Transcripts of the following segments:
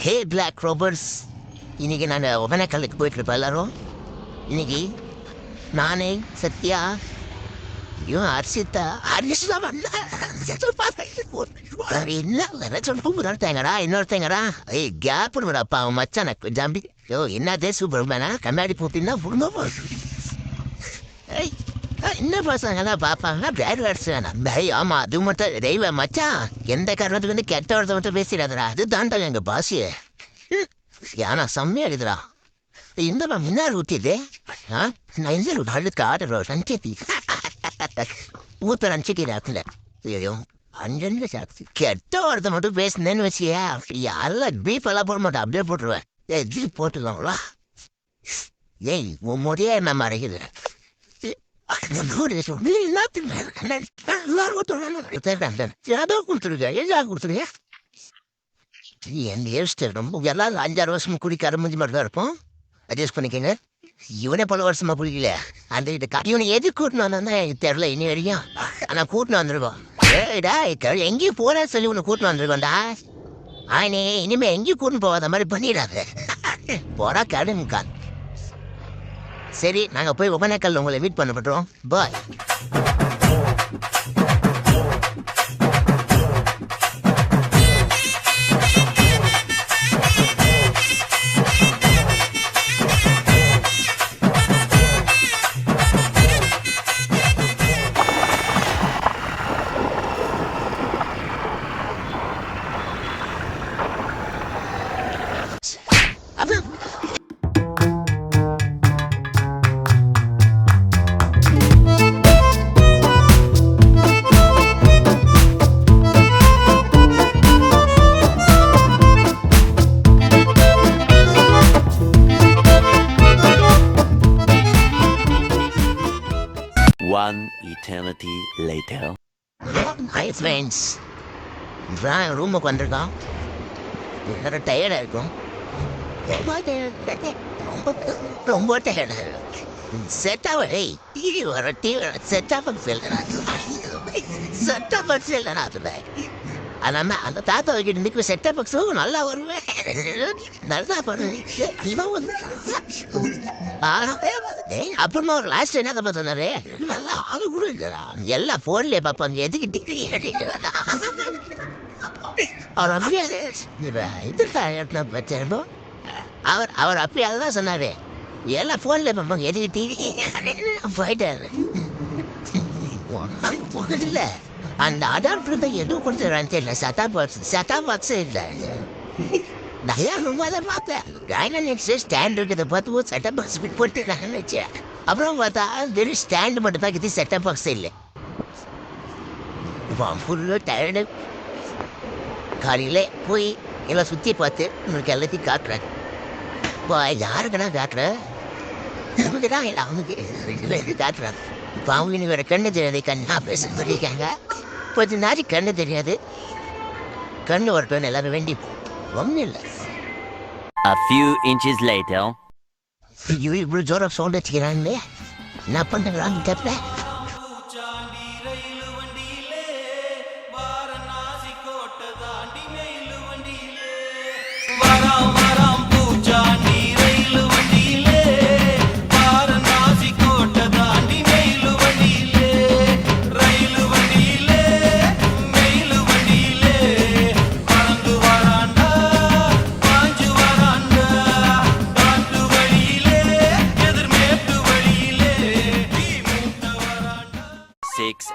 ஹே black ரோபர்ஸ், இன்னைக்கு நான் ஒகேனக்கல்லுக்கு போயிட்டுருப்பேன் எல்லாரும். இன்னைக்கு நானே சத்யா ஐயோ ஹர்ஷிதா என்ன சொல்லுங்கடா இன்னொருத்தங்கடா ஏய் கேப் அப்பா அவன் மச்சான் ஜம்பி ஐயோ என்னதே சூப்பர் கண்ணாடி போட்டின்னா என்ன பசங்க பார்ப்பாங்க பேட் வேர்ட்ஸ் ஆமா அது மட்டும் தெய்வ மச்சான் எந்த காரணத்துக்கு வந்து கெட்ட வார்த்தை மட்டும் பேசிடாதடா அது தாண்டா எங்க பாசிய யானா செம்மையா இருக்குதுடா இந்த முன்னாடி ஊற்றிது நான் இந்த அழுக்கு ஆடுறோம் சஞ்சேத்தி ஊத்த அனுச்சிக்கிறாக்குல ஐயோ அஞ்சு சாப்பிட்டு கெட்ட வார்த்தை மட்டும் பேசுனேன்னு வச்சியா யாரெல்லாம் பீஃப் எல்லாம் போட மாட்டேன் அப்படியே போட்டுருவேன் ஏய் பீஃப் போட்டுருவாங்களா ஏய் உன் முறையே என்ன மறைக்குது ரொம்ப எல்லாரும் 5-6 வருஷம் குடிக்க ஆரம்பிஞ்சு மாதிரி தான் இருப்போம் அட்ஜஸ்ட் பண்ணிக்கங்க இவனே பல வருஷமா குடிக்கல அந்த இவனை எது கூட்டினு வந்தா எனக்கு தெரியல இனி வரையும் ஆனா கூட்டினு வந்துருக்கோம் ஏடா எங்கேயும் போறா சொல்லி உன்னை கூட்டினு வந்துருக்கோண்டா ஆனே இனிமே எங்கேயும் கூட்டின்னு போகாத மாதிரி பண்ணிடாத போறா கடுங்கா சரி நாங்கள் போய் ஒகேனக்கல்ல உங்களை மீட் பண்ண பட்டுறோம் பாய் One eternity later. Hi friends. நான் ரூமுக்கு வந்திருக்கோம் வேற டயர்டாக இருக்கும் ரொம்ப டயர்டாக இருக்கும் செட்டாக டிவி வர டிவி செட்டாக செட்டாக அதனால அந்த தாத்தா வைக்கிட்டு நிற்கும் செட்டப் பாக்ஸும் நல்லா வருவேன் நல்லா பண்ணுவேன் அப்புறமா ஒரு லாஸ்ட் என்ன பார்த்தாரு நல்லா ஆளு கூட இல்லைடா எல்லா ஃபோன்லேயே பார்ப்பாங்க எதுக்கு டிகிரி அவர் அப்படியே இது அவர் அவர் அப்படியே அதுதான் சொன்னாரு எல்லா ஃபோன்லேயே பார்ப்பாங்க எதுக்கு டிகிரி போயிட்டாரு இல்லை அந்த அடாப்டர் தான் எதுவும் கொடுத்துறான்னு தெரியல சட்டா பாக்ஸே இல்லை நிறையா ரொம்ப அதை பார்த்தேன் டைனாமிக்ஸு ஸ்டாண்ட் இருக்கிறத பார்த்து செட்டப் பாக்ஸ் போட்டுருக்காங்கன்னு வச்சேன் அப்புறம் பார்த்தா வெறும் ஸ்டாண்டு மட்டும் தான் இது செட்டப் பாக்ஸ் இல்லை ஃபுல்லாக டயர்டு காலையில் போய் எல்லாம் சுற்றி பார்த்து உங்களுக்கு எல்லாத்தையும் காட்டுறேன் இப்போ யாருக்குன்னா காட்டுறேன் நமக்கு தான் இல்லை அவனுக்கு காட்டுறாங்க இப்போ அவங்க இன்னும் வேறு கண்ணு தெரியாது கண்ணா பேச சொல்லியிருக்காங்க கொஞ்ச நாளைக்கு கண்ணு தெரியாது கண்ணு வரட்டும் எல்லாரும் வேண்டி ஒன்றும் இல்லை A few inches later. ஐயோ இவ்வளோ ஜோரம் சவுண்ட் வச்சுக்கிறாங்களே என்ன பண்ணுறாங்க தெரியல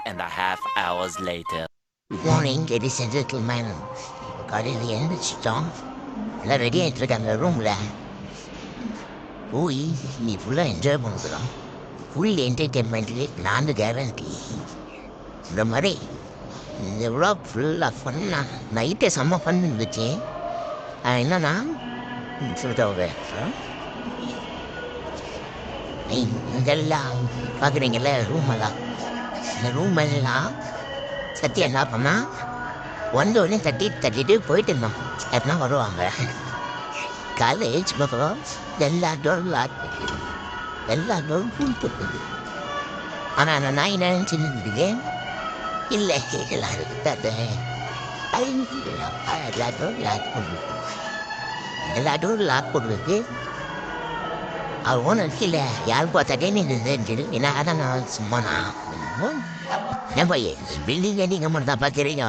And a half hours later. Good morning, ladies and gentlemen. காலையில் எழுந்திரிச்சிட்டோம் எல்லாம் ரெடி ஆகிட்டு இருக்காங்க ரூமில் போய் நீ ஃபுல்லாக என்ஜாய் பண்ணுறோம் ஃபுல் என்டர்டெயின்மெண்ட்லேயே நான் கேரண்டி இந்த மாதிரி இந்த விழாக் ஃபுல்லாக ஃபன்னா நைட்டே செம்ம ஃபன் இருந்துச்சு என்னன்னா சொல்லிட்டு இதெல்லாம் பார்க்குறீங்கல்ல ரூமெல்லாம் இந்த ரூம் எல்லாம் சத்தியம் என்ன பண்ணா வந்தோடனே தட்டிட்டு போயிட்டு இருந்தோம் எப்படின்னா வருவாங்க காலேஜ் பக்கம் எல்லா டோரும் ஃபுல் போட்டுது ஆனால் நான் என்ன நினச்சிருந்தது இல்லை எல்லாரும் எல்லா டோரும் லாக் பண்ணுது எல்லா டோரும் லாக் போட்டுருக்கு. அவள் ஒன்றும் இல்லை யார் பார்த்தாக்கே நீங்கள் என்ன அதான் நான் சும்மா நான் ஏன் பையன் பில்டிங்கை நீங்கள் மட்டும் தான் பார்க்குறீங்க.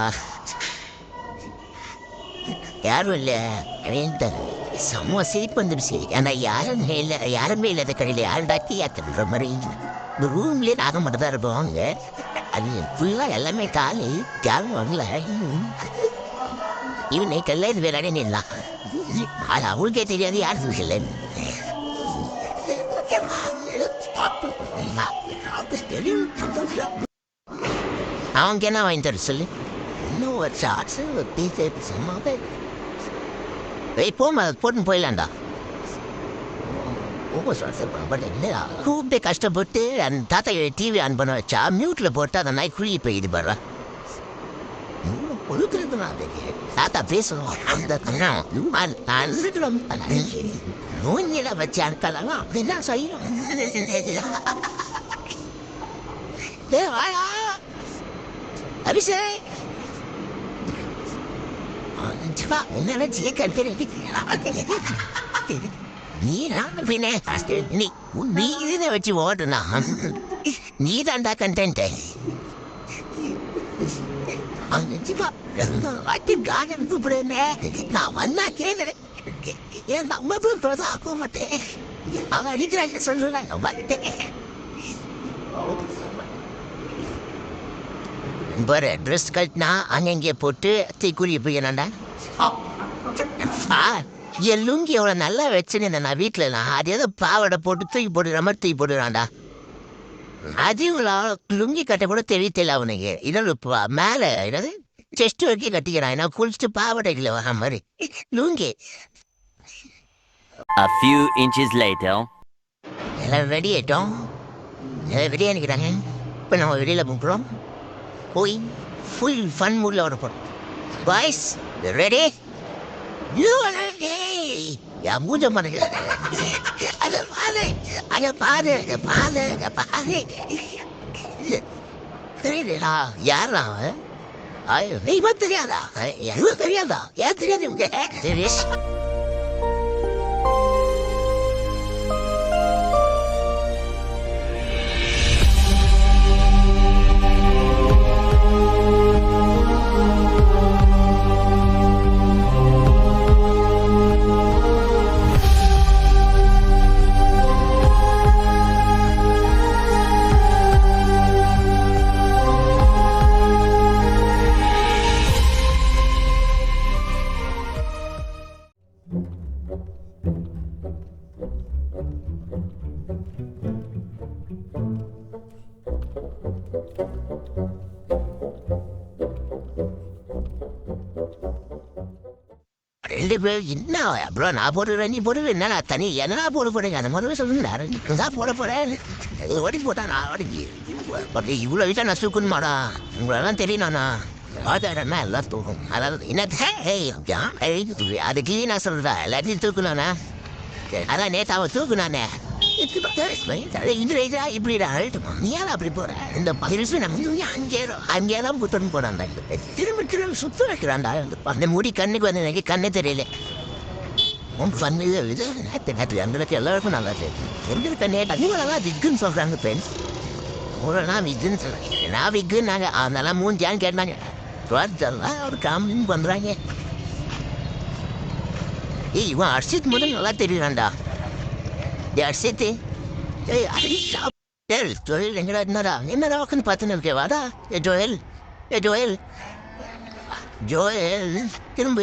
யாரும் இல்லை செம்ம சிரிப்பு வந்துடுச்சு. ஏன்னா யாருமே இல்லாத கடையில் யாருடாக்கி ஏற்றுற மாதிரி இந்த ரூம்லேயே நாங்கள் மட்டும் தான் இருப்போம். அங்கே அது ஃபுல்லாக எல்லாமே காலி யாரும் வரல. இவன் நைட்டெல்லாம் இது வேற நில்லாம். அது அவளுக்கே தெரியாது யார் இல்லை. அவங்க என்ன வாங்கி தர சொல்லு. இன்னும் ஒரு ஷார்ட்ஸு ஒரு டிஷர்ட் சும்மாவே போமா போட்டுன்னு போயிடலாண்டா. கூப்பிட்டு கஷ்டப்பட்டு அந்த தாத்தா டிவி ஆன் பண்ண வச்சா மியூட்டில் போட்டு அந்த நாய் குழி போயிது பாரு. தாத்தா பேசணும் அந்த நோஞ்சில வச்சு அனுப்பலாம் அப்படின்னா செய்யணும். அபிஷேக் என்ன வச்சு ஓடுனா நீ தாண்டா கண்டென்ட். கூப்பிடுறேன் நான் வந்தா கேளுறேன். என் நம்ம ஆக்க மாட்டேன். அவன் அடிக்கிறாங்க சொல்லுறாங்க வந்துட்டேன். பாரு ட்ரெஸ் கட்டினா அங்கங்கே போட்டு தீக்குரிய போயிடா. என் லுங்கி எவ்வளோ நல்லா வச்சுன்னு நான் வீட்டில் அது ஏதோ பாவடை போட்டு தூக்கி போட்டுற மாதிரி தூக்கி போட்டுறான்டா. அதுங்களா லுங்கி கட்ட கூட தெரியல அவனுக்கு. இதோட மேலே ஏதாவது செஸ்ட் வரைக்கும் கட்டிக்கிறான். நான் குளிச்சுட்டு பாவடைகளை வர மாதிரி lungi. A few inches later. எல்லாம் ரெடி ஆயிட்டோம். எல்லாம் ரெடியாக நிற்கிறாங்க. இப்போ நம்ம வெளியில் போகிறோம். போய் ஃபுல் ஃபன் மூடில் வர போகிறோம். Boys ready? என் மூஞ்ச பாருங்க. அதை பாரு அதை பாரு பாரு பாரு. தெரியுதுடா யாரா அவன்? இவன் தெரியாதா? எனக்கு தெரியாதா? ஏன் தெரியாது இவங்க? சரி ரெண்டு பேர் என்ன அப்புறம் நான் போடுறேன் நீ போடுவேன். என்ன தனி என்ன போட போறேங்க அந்த மாதிரி சொல்லுங்க. தான் போட போறேன் ஓடி போட்டா நான் ஓடி இவ்வளோ வீட்டா நான் தூக்கணுமாடா. உங்களெல்லாம் தெரியணும்ண்ணா ஆதாரண்ணா எல்லாம் தூக்கும். அதாவது என்ன அதுக்கு நான் சொல்றேன் எல்லாத்தையும் தூக்கணும்ண்ணா. அதான் நேற்று அவன் தூக்குனானே இப்படிடா நீ ஏன் அப்படி போற? இந்த 10 நிமிஷம் நம்ம அங்கேதான் புத்தன் போறான்டா. திரும்ப திரும்ப சுத்த வைக்கிறான்டா. அந்த முடி கண்ணுக்கு வந்து எனக்கு கண்ணே தெரியல. பண்ணு இது நேற்று அந்த எல்லாருக்கும் நல்லா தெரியும். எங்களுக்கு நேற்று விக்குன்னு சொல்றாங்க ஃப்ரெண்ட்ஸ். நான் விக்குன்னு சொல்றேன். நான் விக்குன்னு நாங்கள் அதெல்லாம் மூஞ்சான்னு கேட்டாங்க. ஒரு காமெடி பண்றாங்க. இவன் அர்ஷித் முதல் நல்லா தெரியுறான்டா. அர்ஷித்து ஜோயல் எங்கடா என்னடா என்னடா உட்காந்து பார்த்துன்னு இருக்கே வாடா. ஜோயல் ஜோயல் ஜோயல் திரும்ப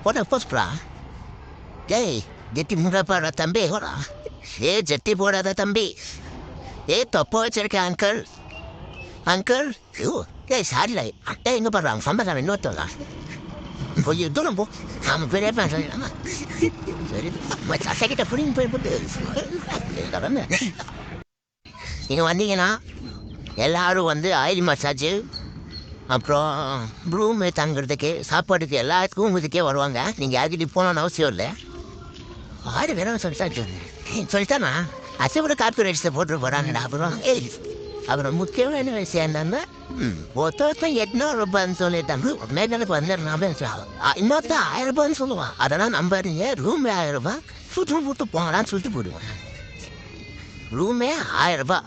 போட போஸ்ட்ரா. ஜெட்டி முடப்பாடா தம்பி ஹோடா. ஜெட்டி போடாத தம்பி. தொப்ப வச்சிருக்கேன் அங்கிள் அங்கிள். சாரிடா எங்கே போடுறாங்க சம்பளம் இன்னொருத்தவங்க போய் தூரம் போ. அவன் பெரிய சரி சட்டைக்கிட்ட புரிஞ்சு போய் போட்டு நீங்கள் வந்தீங்கன்னா எல்லோரும் வந்து ஆயில் மசாஜு அப்புறம் ரூமு தங்குறதுக்கு சாப்பாட்டுக்கு எல்லாத்துக்கும் இதுக்கே வருவாங்க. நீங்கள் யாருக்கிட்ட போகணுன்னு அவசியம் இல்லை. 1000 பேரும் சொல்லிட்டானா அசைவோட காப்பி ரைட்ஸை போட்டு போகிறாங்கடா. அப்புறம் முக்கியமான விஷயம் என்னன்னா ஒருத்தன் 800 ரூபான்னு சொல்லிட்டாங்க மேற்கு வந்துடுறான் இன்னொருத்தன் 1000 ரூபான்னு சொல்லுவான் அதெல்லாம் நம்பாதீங்க ரூமே 1000 ரூபாய் சுட்டு போங்களான்னு சொல்லிட்டு போடுவான் ரூமே 1000 ரூபாய்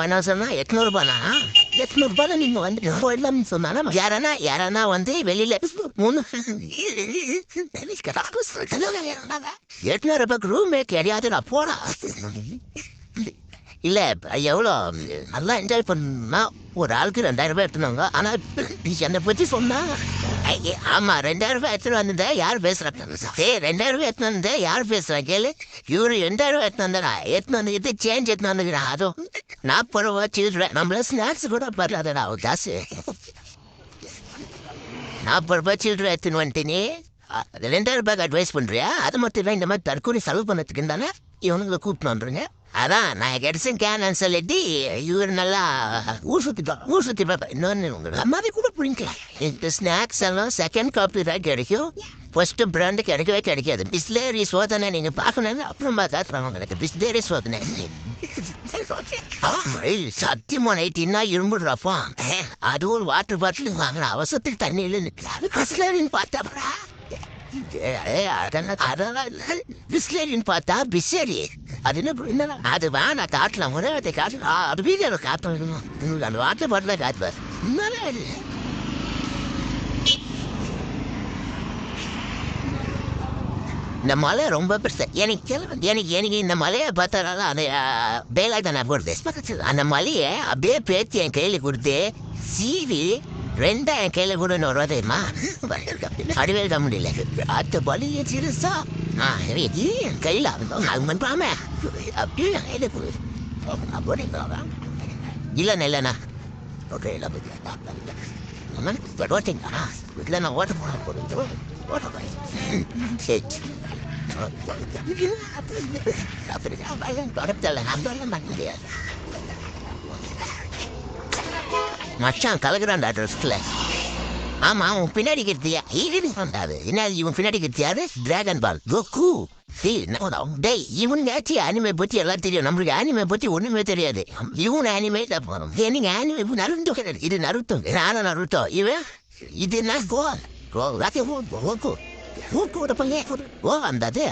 என்ன சொன்னா 800 ரூபானா 800 ரூபாய் நீங்க வந்து போயிடலாம்னு சொன்னாலும் யாரனா வந்து வெளியில 800 ரூபாய்க்கு ரூமே கிடையாதுடா போடா இல்ல எவ்வளோ நல்லா என்ஜாய் பண்ணா ஒரு ஆளுக்கு 2000 ரூபாய் எடுத்துனாங்க ஆனா என்னை பத்தி சொன்னா ஆமா 2000 ரூபாய் எடுத்துட்டு வந்ததே யார் பேசுறாங்க 2000 ரூபாய் எடுத்துட்டு வந்ததே யார் பேசுறாங்க கேளு இவரு 2000 ரூபாய் எடுத்து வந்தா எடுத்து வந்து இது சேஞ்ச் எடுத்து வந்துக்கிறான் அதுவும் 40 ரூபா சில்றேன் நம்மள ஸ்நாக்ஸ் கூட பரலாதடா காசு 40 ரூபாய் சில்றேன் எடுத்துன்னு வந்துட்டேனே 2000 ரூபாய்க்கு அட்வைஸ் பண்றியா அது மட்டும் இல்லை இந்த மாதிரி தற்கொலை செலவு பண்ணதுக்கு தானே இவனுங்களை கூப்பிட்டு வந்துருங்க அதான் நான் கிடைச்சேன் சொல்லிட்டு இவர் நல்லா ஊர் சுற்றி பார்ப்பேன் இன்னொன்று உங்களுக்கு அம்மாவே கூட பிடிக்கலாம் இந்த ஸ்நாக்ஸ் எல்லாம் செகண்ட் காப்பி தான் கிடைக்கும் ஃபர்ஸ்ட் பிராண்டு கிடைக்காது பிஸ்லேரி சோதனை நீங்கள் பார்க்கணும் அப்புறமா தான் எனக்கு பிஸ்லேரி சோதனை சத்தியமா நைட்டின்னா இரும்புடுறாப்பா அது ஒரு வாட்டர் பாட்டில் வாங்கின அவசரத்துக்கு தண்ணியில் நிற்காது பிஸ்லேரின்னு பார்த்தாப்பா பிஸ்லேரின்னு பார்த்தா பிஸ்லேரி அது என்ன அது வேணா காட்டலாம் ஒரே வார்த்தை காட்டலாம் அது வீடியோவில் காட்டணும் அந்த வார்த்தை பாட்டில் காட்டுவார் இந்த மலை ரொம்ப பெருசு எனக்கு இந்த மலையை பார்த்தாலும் அந்த பேலாய் தான் போடுது அந்த மலையை அப்படியே பேத்தி என் கையில் கொடுத்து சீவி 2 என் கையில் கூட இன்னொரு ரூபா தெரியுமா அடிவேல் தான் முடியல அத்த பலிய சிறுசா என் கையில் அது பண்ணுறாம அப்படியே என் கையில் கொடு இல்லைண்ணா ஓகே இல்லை ஓட்டிங்களா இல்லை நான் ஓட்ட போன சரி மச்சான் கலக்குறான்டா ட்ரெஸ்ல ஆமா அவன் பின்னாடி கட்டியா வந்தாது என்ன இவன் பின்னாடி கட்டியாரு டிராகன் பால் கோகு டேய் இவனுக்கு அனிமே பத்தி எல்லாம் தெரியும் நம்மளுக்கு அனிமே பத்தி ஒண்ணுமே தெரியாது இவன் அனிமே தான் போறோம் நீங்க அனிமே நருட்டோ கிடையாது இது நருட்டோ நானும் நருட்டோ இவன் இது என்ன ஓ வந்தது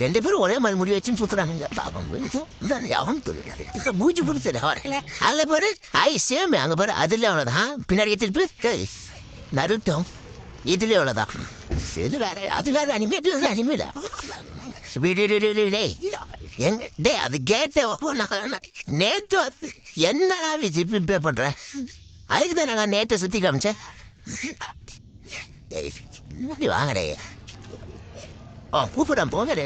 2 பேரும் ஒரே மாதிரி முடி வச்சுன்னு சுத்துறாங்க மூச்சு பிடிச்சது அதில் பாரு சேம் அங்கே பாரு அதுல அவ்வளோதான் பின்னாடி திருப்பி நருட்டம் இதுல அவ்வளோதான் இது வேற அது வேற அனிமேல டே அது கேட்டே நேற்று என்னடா ஜிபி பே பண்றேன் அதுக்கு தான் நான் நேற்று சுற்றி காமிச்சேன் வாங்கடே கூப்பிடாம போங்கடே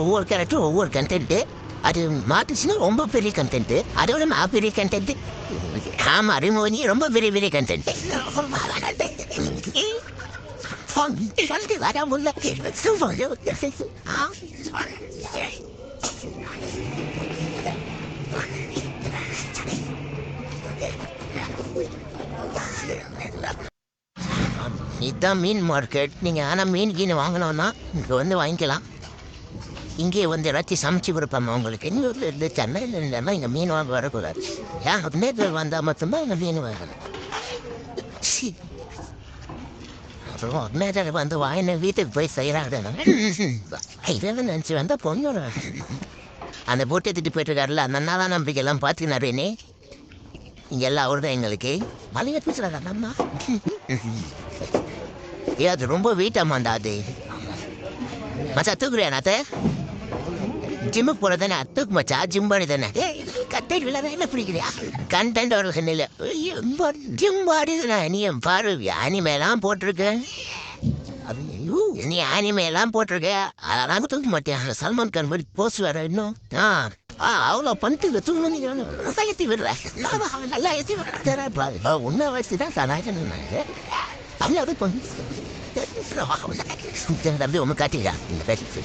ஒவ்வொரு கேரக்டரும் ஒவ்வொரு கண்டென்ட்டு அது மாட்டுச்சுன்னா ரொம்ப பெரிய கண்டென்ட் அதோட பெரிய கண்டென்ட் ஆமா அறிமுகி ரொம்ப பெரிய கண்டென்ட் இதுதான் மீன் மார்க்கெட் நீங்க ஆனா மீன் கீழே வாங்கணும்னா இங்க வந்து வாங்கிக்கலாம் இங்கே வந்து எல்லாத்தையும் சமைச்சு கொடுப்பாங்க உங்களுக்கு எங்கூரில் இருந்து சென்னையில் இருந்தால் இங்கே மீன் வாங்க வரக்கூடாது ஏன் நேரில் வந்தால் மட்டும்தான் இங்கே மீன் வாங்கணும் அப்புறம் நேரில் வந்து வாங்கின வீட்டுக்கு போய் செய்கிறாங்க இதெல்லாம் நினச்சி வந்தால் பொண்ணு அந்த போட்டு எடுத்துட்டு போயிட்டுருக்காருல அந்த நாளாக நம்பிக்கையெல்லாம் பார்த்துக்கினாரேனே இங்கே எல்லாம் அவர்தான் எங்களுக்கு மலையை பேசுகிறாங்க அம்மா அது ரொம்ப வீட்டாமாண்டா அது மச்சா தூக்குறியா நாத்த ஜிம்முக்கு போகிறது தானே தூக்கு மச்சா ஜிம் பாடி தானே கட்டை விழாதான் என்ன பிடிக்கிறியா கண்டென்ட் அவர்கள் இல்லை ஜிம் பாடி தானே நீ பாரு அனிமேலாம் போட்டிருக்கேன் அது நீ அனிமேலாம் போட்டிருக்க அதெல்லாம் தூக்க மாட்டேன் சல்மான் கான் மாதிரி போஸ்ட் வேற இன்னும் அவ்வளோ பண்ணிட்டு தூங்கணும் ஏற்றி விடுறேன் நல்லா ஏற்றி விடுறேன் உன்ன வயசு தான் தனாங்க தமிழாவது தம்பி ஒன்று காட்டிடுறா இந்த பேச்சு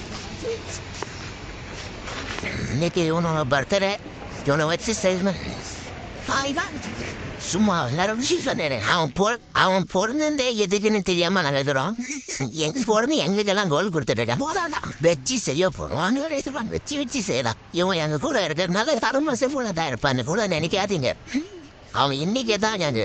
இன்னைக்கு இவனோட பர்த்டே இவனை வச்சு செய்யணும். சும்மா எல்லாரும் விஷயம் சொன்னேன். அவன் பிறந்தே எதுக்குன்னு தெரியாம நாங்கள் எழுதுறோம். எங்க பிறந்து எங்களுக்கெல்லாம் கோல் கொடுத்துட்டேன். வச்சு செய்ய போறோம். வச்சு செய்யலாம். இவன் எங்க கூட இருக்கிறதுனால தரமா செவ்வளோ தான் இருப்பான்னு கூட நினைக்காதீங்க. அவன் இன்னைக்கு தான் எங்க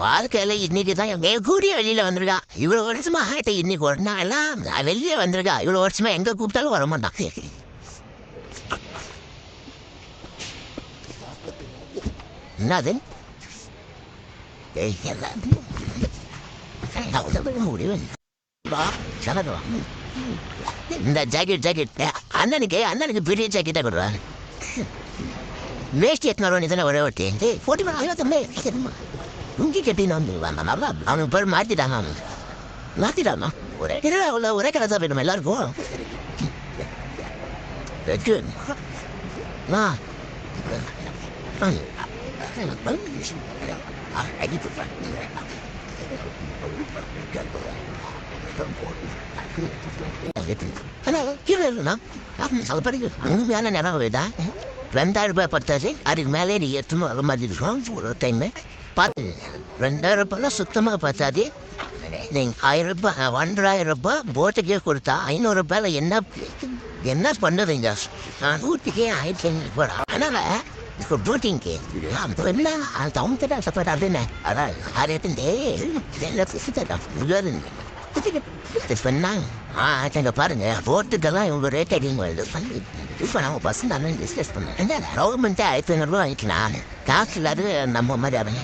வாழ்க்கையில இன்னைக்கு தான் எங்க கூடிய வெளியில வந்திருக்கா. இவ்வளவு வருஷமா ஆயிட்ட இன்னைக்கு ஒரு நாள் எல்லாம் வெளியே வந்திருக்கா. இவ்வளவு வருஷமா எங்க கூப்பிட்டாலும் வரமாட்டான். என்னது இந்த ஜாக்கெட் அண்ணனுக்கு பெரிய ஜாக்கெட்டா கொடுறான். வேஷ்டி எத்தனை தானே ஒரே ஒட்டி போட்டி உங்கி கட்டின்னு நல்லா அவனுக்கு பேர் மாத்திட்டானா ஒரே கடை தான் வேணும் எல்லாருக்கும். உண்மையான நிறம் வருதா? 2000 ரூபாய் பத்தாச்சு. அதுக்கு மேலே நீ எத்தனை வர மாதிரி இருக்கும். ஒரு டைம் பார்த்து 2000 ரூபாய்லாம் சுத்தமாக பார்த்தாது. நீங்கள் 1000 ரூபாய் 1000 ரூபாய் போட்டுக்கே கொடுத்தா 500 ரூபாயில் என்ன பண்ணுறீங்க? நான் ஊட்டிக்கே 1500 ரூபாய். அதனால் இப்போ போட்டிங்க்கு என்ன தவுந்துட்டா சப்போர்ட் அப்படின்னு அதான் சொன்னாங்க. பாருங்க போட்டுக்கெல்லாம் இவங்க ரேட் அதிகமாக பண்ணி இப்போ நம்ம பசங்க அண்ணன் டிஸ்கஸ் பண்ணேன். கவர்மெண்ட்டே 1500 ரூபா வாங்கிக்கலாம். காசு இல்லாத நம்ம மாதிரி அவங்க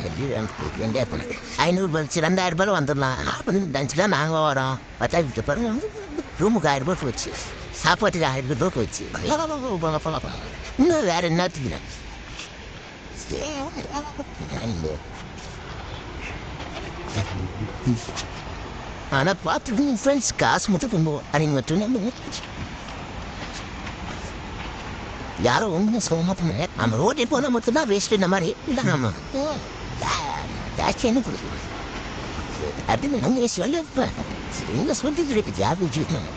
500 ரூபாய் 2000 ரூபாய் வந்துடலாம் அப்படின்னு நினச்சிதான் நாங்கள் வரோம். 10,000 பாருங்க ரூமுக்கு 1000 ரூபாய் போச்சு. சாப்பாட்டுக்கு 1000 ரூபாய் போச்சு. இன்னும் வேற என்னத்துக்கு ஆனால் பார்த்துட்டு ஃப்ரெண்ட்ஸ் காசு மட்டும் கொண்டு அவங்க மட்டும் யாரும் ஒன்றும் சொல்ல மாட்டோம். நம்ம ரோட்டே போனால் மட்டும்தான் வேஸ்ட்டு இந்த மாதிரி இல்லை. நம்ம என்ன கொடுக்கணும் அப்படின்னு நாங்கள் சொல்லிருப்பேன். எங்கே சொல்லிட்டு இருக்கு ஜாப் வச்சுக்கணும்.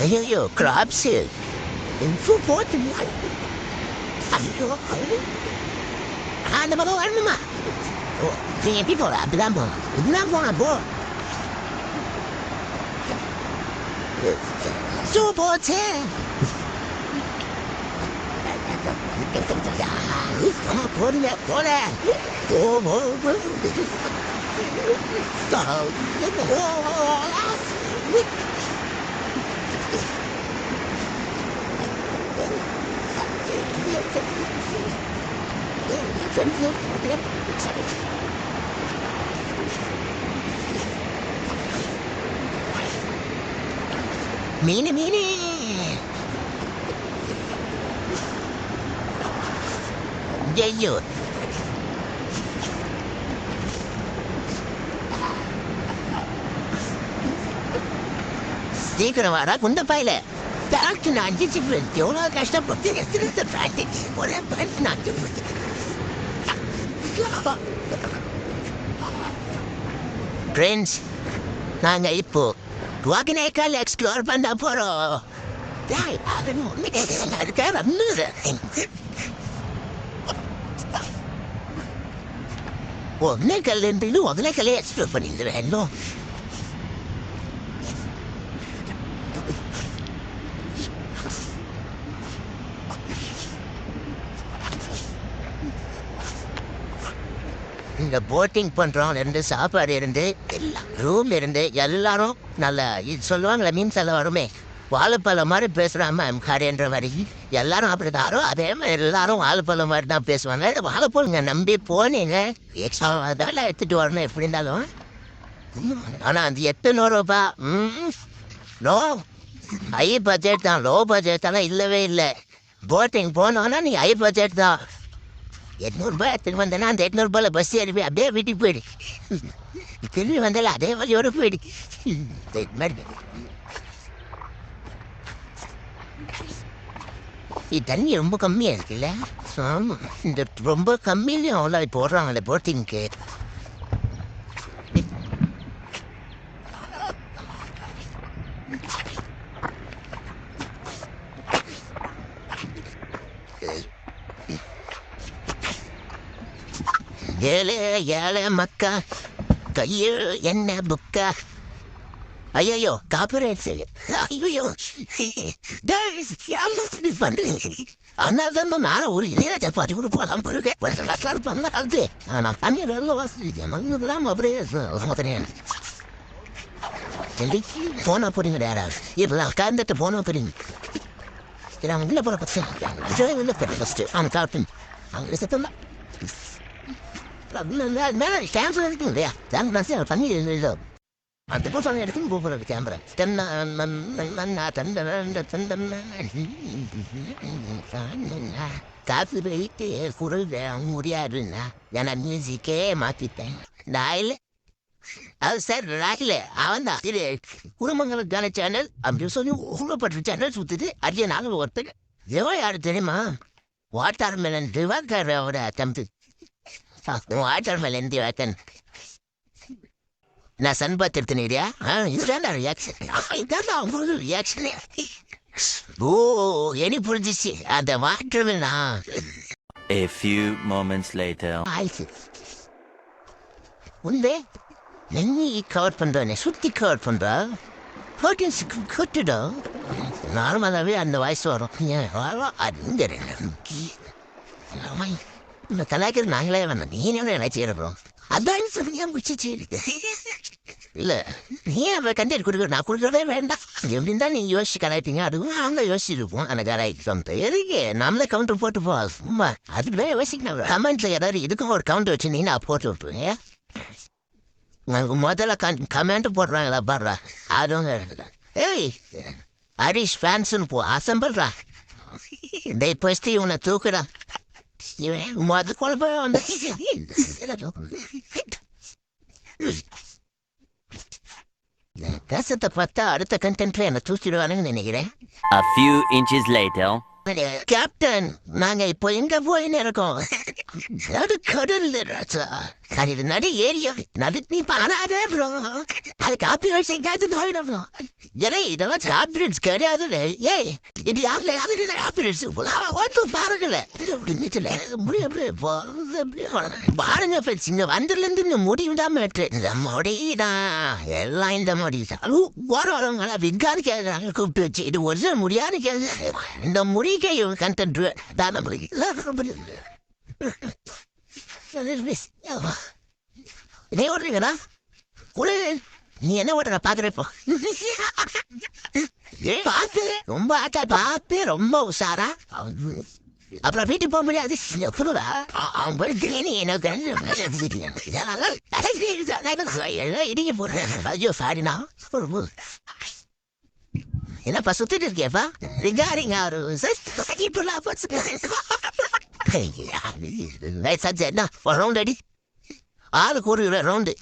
ஐயோ கிராப்ஸு எவ்வளோ போட்டு ஐயோ அந்த பக்கம் வரணுமா? ஓ நீ எப்படி போகிற? அப்படிதான் போகணும். இப்படிதான் போனா போ போச்சே. போடுங்க போல மீனு ஐயோ சீக்கிரம் வாடா குந்த பாயில. டாக்டர் நான் அஞ்சிச்சு எவ்வளோ கஷ்டப்பட்டு எத்தனை பிராக்டிஸ் ஒரே பிராக்டிஸ் நான் ஃப்ரெண்ட்ஸ் நாங்கள் இப்போ வாகினேக்கால் எக்ஸ்ப்ளோர் பண்ண போகிறோம். ஒன்னேக்கல் இருந்து ஒன்னேக்கல்லே எக்ஸ்ப்ளோர் பண்ணிடுறேன். இங்கே போட்டிங் பண்ணுறோம். இருந்து சாப்பாடு இருந்து எல்லாம் ரூம் இருந்து எல்லாரும் நல்லா இது சொல்லுவாங்களே மீன்ஸ் எல்லாம் வருமே வாழைப்பழம் மாதிரி பேசுகிறாம கடைன்ற மாதிரி எல்லாரும் அப்படி தாரோ அதே மாதிரி எல்லாரும் வாழைப்பழம் மாதிரி தான் பேசுவாங்க. வாழைப்பழம் நம்பி போனீங்க எக்ஸ்ட்ரா அதெல்லாம் எடுத்துகிட்டு வரணும் எப்படி இருந்தாலும். ஆனால் அந்த 800 ரூபாய் லோ ஹை பட்ஜெட் தான். லோ பட்ஜெட்டெல்லாம் இல்லவே இல்லை. போட்டிங் போனோன்னா நீ ஹை பட்ஜெட் தான். 800 ரூபாய் எடுத்துட்டு வந்தேன்னா அந்த 800 ரூபாயில் பஸ் ஏறி அப்படியே வீட்டுக்கு போயிடு. திரும்பி வந்தால அதே வழியோட போயிடு. தண்ணி ரொம்ப கம்மியாக இருக்குல்ல. ஆமாம், இந்த ரொம்ப கம்மியிலையும் அவ்வளோ போடுறாங்களே போட்டிங்க்கு. ஏழை ஏழை மக்கா கையில் என்ன புக்கா. ஐயோ காப்பரேட் ஐயோ பண்றீங்க. அதனால நான் ஒரு இளையராஜா பாட்டி கூட போகலாம் போயிருக்கேன். அது நான் தண்ணீர் வாசிக்கலாம் அப்படியே போனா போறீங்க யாராவது இப்பெல்லாம் கலந்துட்டு போனா போறீங்க. அவன் உள்ள போற பசங்க ஃபஸ்ட்டு அவன் காட்டும் அவங்க செத்தம் மேலே கேமரா இருக்கும் இல்லையா கேமரா பண்ணி அந்த போய் எடுத்து போகிறது கேமரா காசு போயிட்டு குரல் முடியாதுன்னா ஏன்னா மியூசிக்கே மாற்றிட்டேன். ராயில் அது சார் ராயில் அவன் தான் இது குடும்பங்களுக்கான சேனல் அப்படின்னு சொல்லி ஊழப்பட்ட சேனல் சுற்றிட்டு அரிய நாள் ஒருத்தர் எவ்வளோ யாரு தெரியுமா வாட்டர் மெலன் திவாகர் அவரை தம்பி வாட்டர் மெலன் திவாகன். நான் சன் பார்த்துருத்தேனியா இதுதான் ரியாக்ஷன் இதான் அவங்களோட ரியாக்ஷன். ஓ எனி புரிஞ்சிச்சு அந்த water மெலனா. A few moments later. ஆயிடுச்சு உண்டே நெஞ்சி கவர் பண்ணுறானே சுற்றி கவர் பண்ணுறா ஆடியன்ஸுக்கு கொட்டுடும். நார்மலாகவே அந்த வாய்ஸ் வரும். அது இந்த கலாய்க்கிறது நாங்களே வேணாம் நீனே என்ன செய்யறோம் அதான் சொல்லியா முடிச்சிச்சு. இல்லை நீ அவள் கண்டென்ட் கொடுக்குற நான் கொடுக்குறதே வேண்டாம் எப்படின்னு தான் நீங்கள் யோசிச்சு கலாய்ப்பீங்க. அதுவும் அவங்க யோசிச்சிருப்போம் அந்த கலாய்க்கு எதுக்கு நம்மளே கவுண்டர் போட்டு போ சும்மா அதுவே யோசிக்கணும். கமெண்ட்ல ஏதாவது இதுக்கும் ஒரு கவுண்டர் வச்சு நீ நான் போட்டு விட்டுருங்க. முதல்ல கமெண்ட் போடுறாங்களா பாடுறா அதுவும் ஏய் ஹரிஷ் ஃபேன்ஸுன்னு போ அசம்பிள்றா டே ஃபஸ்ட்டு இவனை தூக்குடா மொதல் குழப்ப வந்து கசத்தை பார்த்தா அடுத்த கண்டென்ட்ல என்ன தூக்கிடுவானுன்னு நினைக்கிறேன். A few inches later. Captain நாங்க இப்போ எங்க போயின்னு இருக்கோம். அது கடல்ல ராஜா அது நடு ஏரியா நடு நீ பாடாத ப்ரோ அது காப்பிரைட்ஸ் எங்காவது போயிடும் ஏன்னா இதெல்லாம் காப்பிரைட்ஸ் கிடையாது. ஏய் இது யாருல யாரு காப்பிரைட்ஸ் ஓட்டு பாருங்கல பாருங்க ஃப்ரெண்ட்ஸ் இங்க வந்ததுலேருந்து இந்த முடி விடாம இந்த முடிதான் எல்லாம் இந்த முடி வரவங்களா விஞ்ஞானி கேட்கறாங்க கூப்பிட்டு வச்சு இது ஒரு முடியாது கேட்க இந்த முடிக்கை கண்டென்ட் தானே என்ன ஓடுறீங்கடா குழு நீ என்ன ஓடுற பாக்குறப்போ பார்த்து ரொம்ப ஆச்சா பார்த்து ரொம்ப உஷாரா அப்புறம் வீட்டுக்கு போக முடியாது அவன் போய் எனக்கு இடிக்க போடுறேன். ஐயோ சாரிண்ணா என்னப்பா சுத்திட்டு இருக்கியப்பா ரிகாரிங்க என்ன ரவுண்ட் அடி ஆளுக்கு ஒரு ரவுண்டு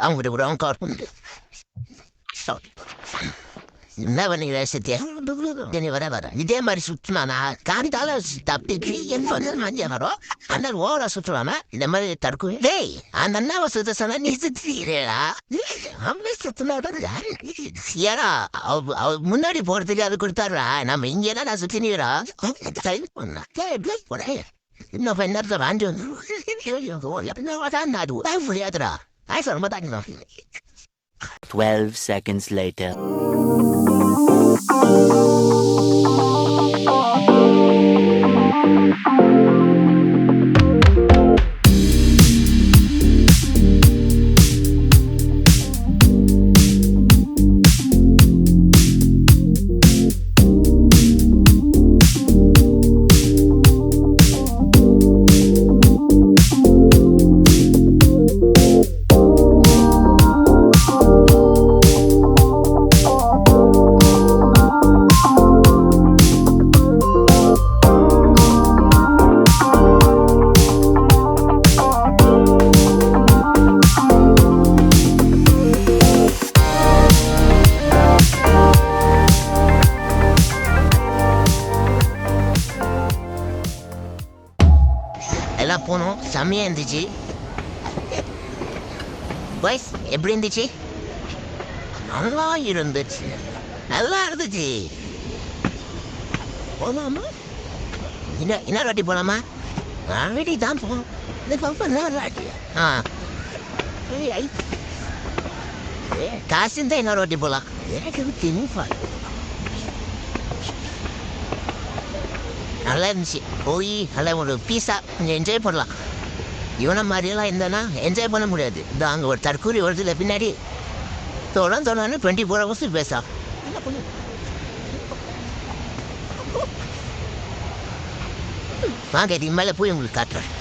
அவங்ககிட்ட கூட அவங்க கவர் பண்ணிட்டு என்ன பண்ணி சத்தியா வர வர இதே மாதிரி சுற்றினா காரிதால தப்பிக்கு மஞ்சள் வரும் அந்த ஓவரா சுற்றுவாம இந்த மாதிரி தடுக்குவேன். டேய் அந்த அண்ணாவை சுத்த சொன்னா நீ சுத்திக்கிறா அவங்களே சுத்தினாதான் ஏன்னா அவ முன்னாடி போறதுக்கு அது கொடுத்தாருடா நம்ம இங்கேதான் நான் சுத்தினீரா போறேன் இன்னும் நேரத்தை வாங்கி வந்து அது முடியாதுடா ஆய் ரொம்ப தாங்க. 12 seconds later. செம்மையாக இருந்துச்சு. பாய்ஸ் எப்படி இருந்துச்சு? நல்லா இருந்துச்சு, நல்லா இருந்துச்சு. போகலாமா? இன்னொரு வாட்டி போகலாமா? வீட்டுக்கு தான் போகணும். இந்த பம்பர் இன்னொரு வாட்டி. காசு இருந்தால் இன்னொரு வாட்டி போகலாம். எனக்கு திணிப்பா. நல்லா இருந்துச்சு. போய் நல்லா ஒரு பீஸா கொஞ்சம் என்ஜாய் பண்ணலாம். இவனை மாதிரியெல்லாம் இருந்தேன்னா என்ஜாய் பண்ண முடியாது. இந்த அங்கே ஒரு தற்கூரி வருதுல பின்னாடி தோணான்னு 24 hours பேசா. வாங்க இதுக்கு மேலே போய் உங்களுக்கு காட்டுறேன்.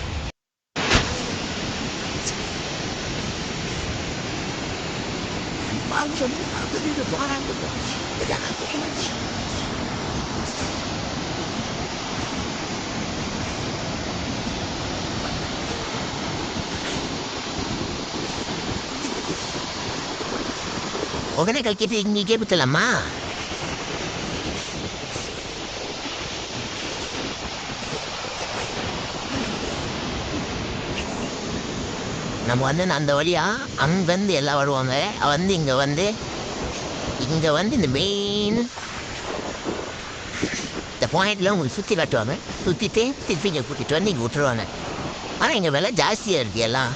ஒகேனக்கல் கிட்ட இங்கே கேட்பத்தலாமா? நம்ம வந்து அந்த வழியாக அங்கேருந்து எல்லாம் வருவாங்க. வந்து இங்கே வந்து இந்த மெயின் இந்த பாயிண்டில் உங்களுக்கு சுற்றி காட்டுவாங்க. சுற்றிட்டு திருப்பி இங்கே கூட்டிகிட்டு வந்து இங்கே விட்டுருவாங்க. ஆனால் இங்கே விலை ஜாஸ்தியாக இருக்குது. எல்லாம்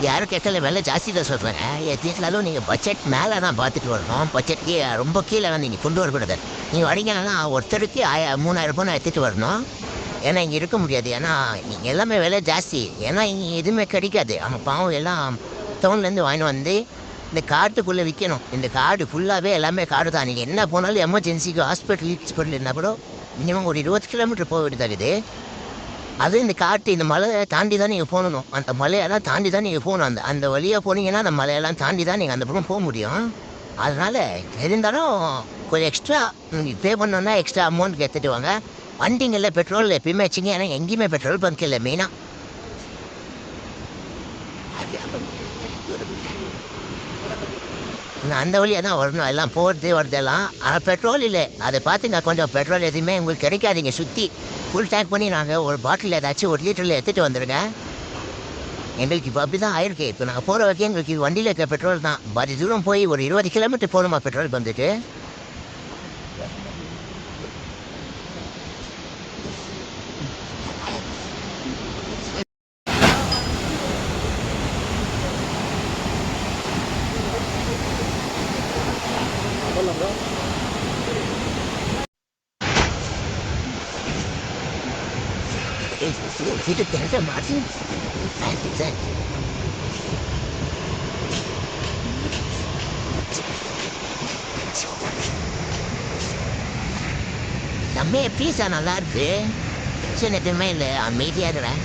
யாரும் கேட்டால விலை ஜாஸ்தி தான் சொல்கிறேன். எத்தனாலும் நீங்கள் பட்ஜெட் மேலே தான் பார்த்துட்டு வரணும். பட்ஜெட்கே ரொம்ப கீழே வந்து நீங்கள் கொண்டு வரக்கூடாது. நீங்கள் வரீங்கன்னா ஒருத்தருக்கு 3000 ரூபாய் எடுத்துகிட்டு வரணும். ஏன்னா இங்கே இருக்க முடியாது. ஏன்னா நீங்கள் எல்லாமே விலை ஜாஸ்தி. ஏன்னா இங்கே எதுவுமே கிடைக்காது. அவங்க பாவம் எல்லாம் டவுன்லேருந்து வாங்கிட்டு வந்து இந்த காட்டுக்குள்ளே விற்கணும். இந்த காடு ஃபுல்லாகவே எல்லாமே காடு தான். நீங்கள் என்ன போனாலும் எமர்ஜென்சிக்கு ஹாஸ்பிட்டல் இருந்தால் கூட மினிமம் ஒரு 20 கிலோமீட்டர் போக வேண்டியதாகுது. அது இந்த காட்டு இந்த மலையை தாண்டி தான் நீங்கள் போகணும். அந்த மலையெல்லாம் தாண்டி தான் நீங்கள் போகணும். அந்த வழியாக போனீங்கன்னா அந்த மலையெல்லாம் தாண்டி தான் நீங்கள் அந்த பக்கம் போக முடியும். அதனால் இருந்தாலும் கொஞ்சம் எக்ஸ்ட்ரா நீங்கள் பே பண்ணோன்னா எக்ஸ்ட்ரா அமௌண்ட் எடுத்துகிட்டு வாங்க. வண்டிங்களில் பெட்ரோல் எப்பயுமே வச்சுங்க. ஏன்னா எங்கேயுமே பெட்ரோல் பங்க் இல்லை மெயினாக. அந்த வழியாக தான் வரணும். எல்லாம் போகிறது வரதெல்லாம். ஆனால் பெட்ரோல் இல்லை. அதை பார்த்துங்க. கொஞ்சம் பெட்ரோல் எதுவுமே உங்களுக்கு கிடைக்காதீங்க. சுற்றி ஃபுல் டேங்க் பண்ணி நாங்கள் ஒரு பாட்டில் ஏதாச்சும் 1 லிட்டரில் எடுத்துகிட்டு வந்துடுங்க. எங்களுக்கு இப்போ அப்படி தான் ஆயிருக்கு. இப்போ நாங்கள் போகிற வரைக்கும் எங்களுக்கு இது வண்டியில் இருக்க பெட்ரோல் தான். பாதி தூரம் போய் ஒரு 20 கிலோமீட்டர் போகணுமா பெட்ரோல் வந்துட்டு. Itu ternyata mati. நம்ம பீஸா நல்லா இருக்கு. சின்னதுமே இல்லை, அமைதியாக இருக்கிறேன்.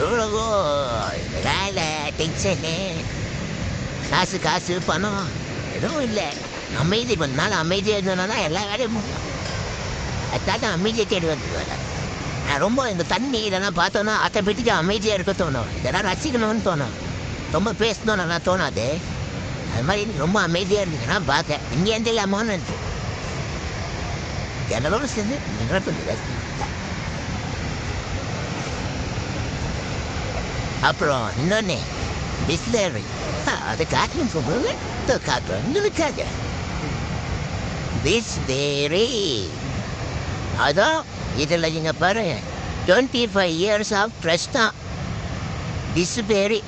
எவ்வளவோ வேலை டென்ஷனு, காசு பணம் எதுவும் இல்லை. அமைதி கொஞ்ச நாள் அமைதியாக இருந்தோன்னா தான் எல்லா வேலையும் முடியும். அதுதான் அமைதியை தேடி வந்துடுவேன். நான் ரொம்ப இந்த தண்ணி இதெல்லாம் பார்த்தோன்னா ஆட்டோமேட்டிக்காக அமைதியாக இருக்க தோணும். இதெல்லாம் ரசிக்கணும்னு தோணும். ரொம்ப பேசணும் நல்லா தோணாது. அது மாதிரி ரொம்ப அமைதியாக இருந்துச்சுன்னா பார்க்க இங்கே எந்த இல்லாமல் இருந்துச்சு. என்னோட சேர்ந்து நிரப்ப. அப்புறம் இன்னொன்று பிஸ்லேரி அதை காட்டணும் சொல்லுங்க. காட்டுறோம் இருக்காங்க பிஸ்லேரி. அதான் இதில் நீங்கள் பாருங்க 25 years ஆஃப் ட்ரஸ்ட் தான். பிஸ்லேரி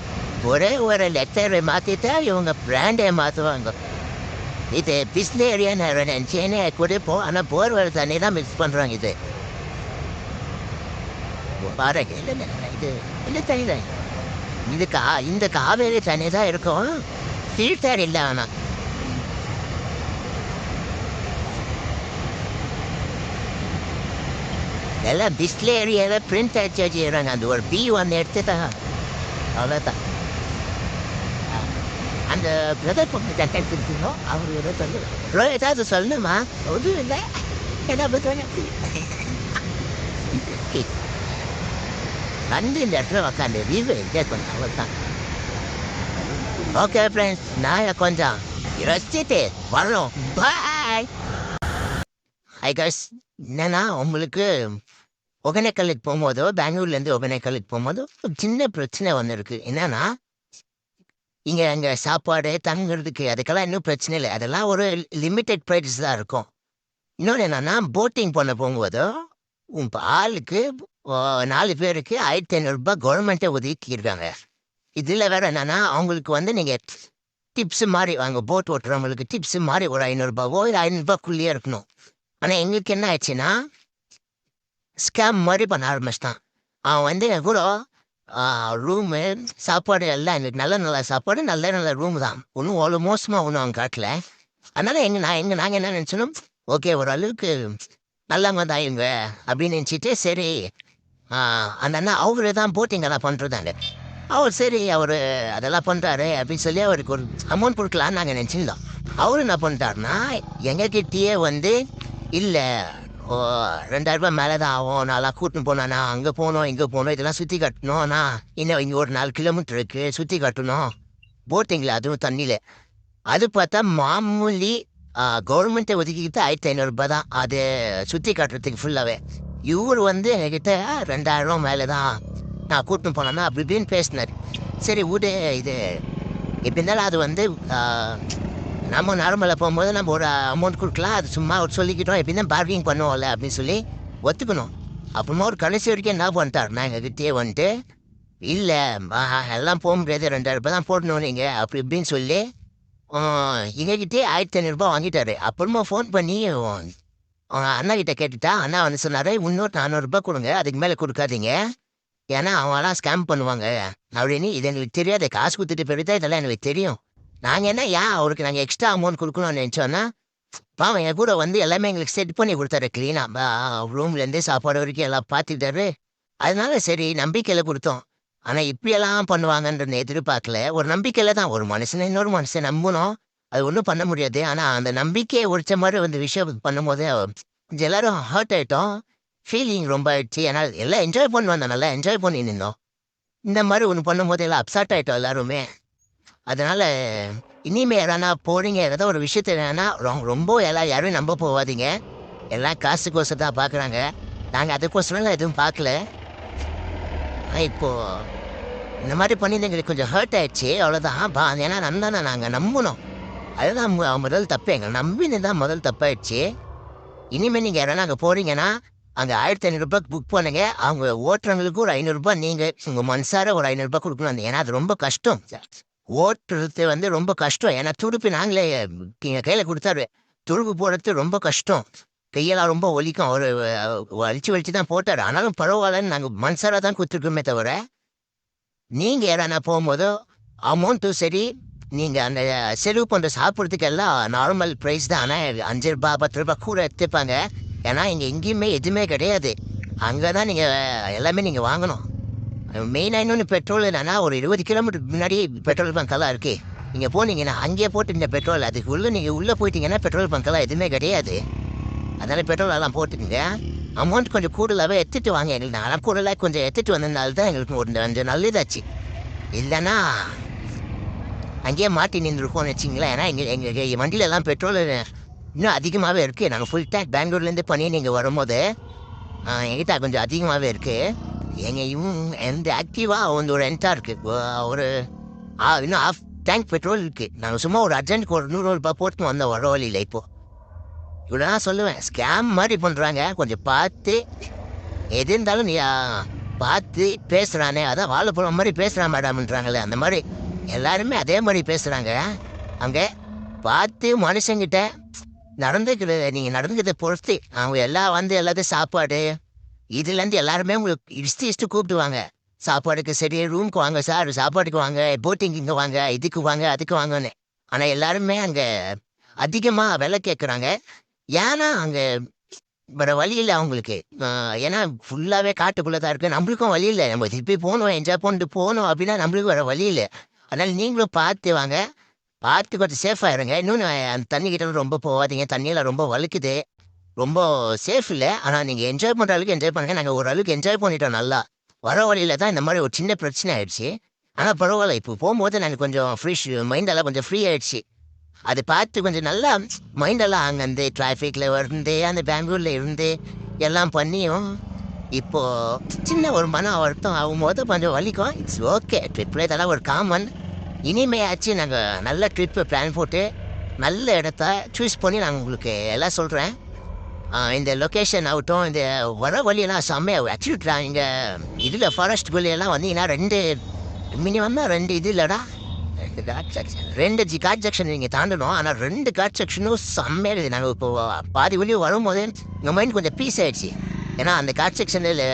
ஒரே ஒரு லெட்டரை மாற்றிட்டா இவங்க பிராண்டை மாற்றுவாங்க. இது பிஸ்லேரியான நினச்சேனே குடிப்போம். ஆனால் போர்வெல் தண்ணி தான் மிக்ஸ் பண்ணுறாங்க. இது பாருங்க. இல்லை இது இல்லை தண்ணி தான். இது இந்த காவேரி தண்ணி தான் இருக்கும். ஃபில்டர் இல்லை. ஆனால் எல்லாம் பிஸ்லேரியாவில் பிரிண்ட் அடிச்சு வச்சுக்கிறாங்க. அந்த ஒரு B1 எடுத்துட்டாங்க. அவ்வளோதான். அந்த பிரதர் பொண்ணு டக்கன் இருக்கணும். அவர் ஏதோ சொல்லு ஏதாவது சொல்லணுமா? ஒன்றும் இல்லை. என்ன பண்ணுறாங்க வந்து இந்த இடத்துல உக்காந்து வியூவை என்ஜாய் பண்ண. அவ்வளோதான். ஓகே ஃப்ரெண்ட்ஸ், நான் கொஞ்சம் ரசிச்சுட்டு வரணும். பாய். ஐ கஸ் என்னன்னா உங்களுக்கு ஒகேனக்கலுக்கு போகும்போதோ பெங்களூர்லேருந்து ஒகேனக்கலுக்கு போகும்போதோ ஒரு சின்ன பிரச்சனை ஒன்று இருக்குது. என்னன்னா இங்கே அங்கே சாப்பாடு தங்குறதுக்கு அதுக்கெல்லாம் இன்னும் பிரச்சனை இல்லை. அதெல்லாம் ஒரு லிமிட்டெட் ப்ரைஸ் தான் இருக்கும். இன்னொன்று என்னன்னா போட்டிங் பண்ண போகும்போதோ ஆளுக்கு 4 பேருக்கு 1500 கவர்மெண்ட்டே ஒதுக்கியிருக்காங்க. இதில் வேற என்னன்னா அவங்களுக்கு வந்து நீங்கள் டிப்ஸு மாதிரி அவங்க போட் ஓட்டுறவங்களுக்கு டிப்ஸு மாதிரி ஒரு 500 இல்லை 500 இருக்கணும். ஆனால் எங்களுக்கு என்ன ஆயிடுச்சுன்னா ஸ்கேம் மாதிரி பண்ண ஆரம்பிச்சிட்டான். அவன் வந்து என் கூட ரூமு சாப்பாடு எல்லாம் எங்களுக்கு நல்ல நல்ல சாப்பாடு நல்ல நல்ல ரூம் தான். ஒன்றும் அவ்வளோ மோசமாக ஒன்றும் அவன் காட்டல. அதனால் நாங்கள் என்ன நினச்சோம், ஓகே ஓரளவுக்கு நல்லவங்க தான் இவங்க அப்படின்னு நினச்சிட்டு சரி அந்த அண்ணா அவரு தான் போட்டிங்கெல்லாம் பண்ணுறதாங்க. சரி அவர் அதெல்லாம் பண்ணுறாரு அப்படின்னு சொல்லி அவருக்கு ஒரு அமௌண்ட் கொடுக்கலான்னு நாங்கள் நினச்சிருந்தோம். அவர் என்ன பண்ணிட்டாருன்னா எங்ககிட்டயே வந்து இல்லை 2000 மேலே தான் ஆகும், நான்லாம் கூட்டின்னு போனாண்ணா அங்கே போகணும் இங்கே போகணும் இதெல்லாம் சுற்றி காட்டணும்ண்ணா, இன்னும் இங்கே ஒரு 4 கிலோமீட்டர் இருக்குது சுற்றி காட்டணும் போட்டிங்கில் அதுவும் தண்ணியில். அது பார்த்தா மாமூலி கவர்மெண்ட்டை ஒதுக்கிக்கிட்டு 1500 தான் அது சுற்றி காட்டுறதுக்கு ஃபுல்லாகவே. இவர் வந்து எங்ககிட்ட 2000 மேலே தான் நான் கூட்டின்னு போனேன்னா அப்படி இப்படின்னு பேசினார். சரி விடு, இது எப்படி இருந்தாலும் அது வந்து நம்ம நார்மலாக போகும்போது நம்ம ஒரு அமௌண்ட் கொடுக்கலாம், அது சும்மா ஒரு சொல்லிக்கிட்டோம் எப்படி தான் பார்க்கிங் பண்ணுவோம்ல அப்படின்னு சொல்லி ஒத்துக்கணும். அப்புறமா ஒரு கடைசி வரைக்கும் என்ன பண்ணிட்டாருன்னா எங்ககிட்டயே வந்துட்டு இல்லை எல்லாம் போக முடியாது 2000 தான் போடணும் நீங்கள் அப்படி இப்படின்னு சொல்லி எங்ககிட்டே 1500 வாங்கிட்டாரு. அப்புறமா ஃபோன் பண்ணி அண்ணா கிட்ட கேட்டுட்டா அண்ணா வந்து சொன்னார், இன்னொரு 400 கொடுங்க அதுக்கு மேலே கொடுக்காதீங்க, ஏன்னா அவங்களாம் ஸ்கேம் பண்ணுவாங்க அப்படின்னு. இது எங்களுக்கு தெரியாது, காசு கொடுத்துட்டு போயிட்டு இதெல்லாம் எனக்கு தெரியும். நாங்கள் என்ன அவருக்கு நாங்கள் எக்ஸ்ட்ரா அமௌண்ட் கொடுக்கணும்னு நினச்சோன்னா பாவம் என் கூட வந்து எல்லாமே எங்களுக்கு செட் பண்ணி கொடுத்தாரு க்ளீனாக, ரூம்லேருந்து சாப்பாடு வரைக்கும் எல்லாம் பார்த்துக்கிட்டாரு. அதனால சரி நம்பிக்கையில் கொடுத்தோம். ஆனால் இப்படியெல்லாம் பண்ணுவாங்கன்றத எதிர்பார்க்கல. ஒரு நம்பிக்கையில் தான் ஒரு மனுஷனை இன்னொரு மனுஷன் நம்பணும், அது ஒன்றும் பண்ண முடியாது. ஆனால் அந்த நம்பிக்கையை உடைச்ச மாதிரி வந்து விஷயம் பண்ணும்போது கொஞ்சம் எல்லோரும் ஹர்ட் ஆகிட்டோம், ஃபீலிங் ரொம்ப ஆயிடுச்சு. ஏன்னா எல்லாம் என்ஜாய் பண்ணி வந்தோம், நல்லா என்ஜாய் பண்ணி நின்றோம். இந்த மாதிரி ஒன்று பண்ணும்போது எல்லாம் அப்செட் ஆகிட்டோம் எல்லாருமே. அதனால் இனிமேல் யாரானா போகிறீங்க ஏதாவது ஒரு விஷயத்த என்னன்னா ரொம்ப யாரும் நம்ப போகாதீங்க. எல்லாம் காசுக்கோசம் தான் பார்க்குறாங்க, நாங்கள் அதுக்கோசரம் எதுவும் பார்க்கல. இப்போது இந்த மாதிரி பண்ணி எங்களுக்கு கொஞ்சம் ஹர்ட் ஆகிடுச்சு அவ்வளோதான். ஏன்னா நாங்கள் நம்பணும், அதுதான் முதல் தப்பு, எங்களை நம்பினு தான் முதல் தப்பாயிடுச்சு. இனிமேல் நீங்கள் யாரானா அங்கே போகிறீங்கன்னா அங்கே 1500 புக் பண்ணுங்க, அவங்க ஓட்டுறவங்களுக்கு ஒரு 500 நீங்கள் உங்கள் மனசார ஒரு 500 கொடுக்கணும். ஏன்னா அது ரொம்ப கஷ்டம், ஓட்டுறது வந்து ரொம்ப கஷ்டம். ஏன்னா துடுப்பு நாங்களே கையில் கொடுத்தாரு, துடுப்பு போடுறது ரொம்ப கஷ்டம், கையெல்லாம் ரொம்ப ஒலிக்கும். அவர் வலிச்சு தான் போட்டார். ஆனாலும் பரவாயில்லன்னு நாங்கள் மனசார தான் கொடுத்துருக்கோமே தவிர, நீங்கள் யாரானா போகும்போதோ அமௌண்ட்டும் சரி நீங்கள் அந்த செலவு பண்ணுற சாப்பிட்றதுக்கு எல்லாம் நார்மல் ப்ரைஸ் தான். ஆனால் 5 ரூபா 10 ரூபா கூட எடுத்துப்பாங்க. ஏன்னா இங்கே எங்கேயுமே எதுவுமே கிடையாது, அங்கே தான் நீங்கள் எல்லாமே நீங்கள் வாங்கணும். மெயினாக இன்னொன்று பெட்ரோல் என்னன்னா ஒரு 20 கிலோமீட்டருக்கு முன்னாடி பெட்ரோல் பங்க்கெல்லாம் இருக்குது. நீங்கள் போனீங்கன்னா அங்கேயே போட்டுங்க பெட்ரோல், அதுக்கு நீங்கள் உள்ளே போயிட்டீங்கன்னா பெட்ரோல் பங்க்கெல்லாம் எதுவுமே கிடையாது. அதனால் பெட்ரோல் எல்லாம் போட்டுக்குங்க. அமௌண்ட் கொஞ்சம் கூடுதலாகவே எடுத்துகிட்டு வாங்க. எங்களுக்கு நான் கூடுதலாக கொஞ்சம் எடுத்துகிட்டு வந்ததுனால தான் எங்களுக்கு ஒரு 5 நல்லதாச்சு. இல்லைன்னா அங்கேயே மாட்டி நின்றுருக்கோம்னு வச்சிங்களேன். ஏன்னா எங்கள் வண்டியிலலாம் பெட்ரோல் இன்னும் அதிகமாகவே இருக்குது. நாங்கள் ஃபுல் டேங்க் பெங்களூர்லேருந்து பண்ணி நீங்கள் வரும்போது எங்கிட்ட கொஞ்சம் அதிகமாகவே இருக்குது. எந்த ஆக்டிவாக வந்து ஒரு என்ட்டாக இருக்குது, ஒரு இன்னும் ½ டேங்க் பெட்ரோல் இருக்குது. நாங்கள் சும்மா ஒரு அர்ஜென்ட்டுக்கு ஒரு 100 ரூபா போட்டு வந்தோம் வர வழியில். இப்போது இவ்வளோ தான் சொல்லுவேன், ஸ்கேம் மாதிரி பண்ணுறாங்க. கொஞ்சம் பார்த்து எது இருந்தாலும் நீ பார்த்து பேசுகிறானே, அதான் வாழைப்பழம் மாதிரி பேசுகிறான் மேடம்ன்றாங்களே, அந்த மாதிரி எல்லாருமே அதே மாதிரி பேசுகிறாங்க. அங்கே பார்த்து மனுஷங்கிட்ட நடந்துக்கிறது, நீங்கள் நடந்துக்கிறத பொறுத்து அவங்க எல்லாம் வந்து எல்லாத்தையும் சாப்பாடு இதுலேருந்து எல்லாருமே உங்களுக்கு இஷ்டு கூப்பிடுவாங்க. சாப்பாடுக்கு சரி ரூமுக்கு வாங்க சார், சாப்பாட்டுக்கு வாங்க, போட்டிங்கு வாங்க, இதுக்கு வாங்க அதுக்கு வாங்கன்னு. ஆனால் எல்லாருமே அங்கே அதிகமாக விலை கேட்குறாங்க. ஏன்னா அங்கே வேறு வழி இல்லை அவங்களுக்கு. ஏன்னா ஃபுல்லாகவே காட்டுக்குள்ளே தான் இருக்குது, நம்மளுக்கும் வழி இல்லை. நம்ம திருப்பி போகணும், என்ஜாய் பண்ணிட்டு போகணும் அப்படின்னா நம்மளுக்கும் வேறு வழி இல்லை. அதனால் நீங்களும் பார்த்து வாங்க, பார்த்து கொஞ்சம் சேஃபாக இருங்க. இன்னொன்று அந்த தண்ணிக்கிட்ட ரொம்ப போகாதீங்க, தண்ணியெல்லாம் ரொம்ப வழுக்குது, ரொம்ப சேஃப் இல்லை. ஆனால் நீங்கள் என்ஜாய் பண்ணுற அளவுக்கு என்ஜாய் பண்ணுங்க. நாங்கள் ஓரளவுக்கு என்ஜாய் பண்ணிட்டோம் நல்லா. வர வழியில் தான் இந்த மாதிரி ஒரு சின்ன பிரச்சனை ஆயிடுச்சு. ஆனால் பரவாயில்ல, இப்போ போகும்போது நாங்கள் கொஞ்சம் மைண்டெல்லாம் கொஞ்சம் ஃப்ரீ ஆகிடுச்சு. அதை பார்த்து கொஞ்சம் நல்லா மைண்டெல்லாம் அங்கேருந்து டிராஃபிக்கில் இருந்து அந்த பெங்களூரில் இருந்து எல்லாம் பண்ணியும் இப்போ சின்ன ஒரு மன வருத்தம் ஆகும்போது கொஞ்சம் வலிக்கும். It's okay. ட்ரிப்பில் இதெல்லாம் ஒரு காமன். இனிமையாச்சு நாங்கள் நல்ல ட்ரிப்பு பிளான் போட்டு நல்ல இடத்த சூஸ் பண்ணி நான் உங்களுக்கு எல்லாம் சொல்கிறேன். இந்த லொக்கேஷன் ஆகட்டும், இந்த வர வழியெல்லாம் செம்மையாக ஆக்சுவலி இங்கே இதில் ஃபாரஸ்ட் குள்ளையெல்லாம் வந்தீங்கன்னா 2 மினிமம்னா 2 இது இல்லைடா, 2 காட் செக்ஷன் நீங்கள் தாண்டணும். ஆனால் 2 காட் செக்ஷனும் செம்மையாக இருக்குது. நாங்கள் இப்போ பாதி வழியும் வரும்போது எங்கள் மைண்ட் கொஞ்சம் பீஸ் ஆகிடுச்சு. ஏன்னா அந்த காட் செக்ஷனில்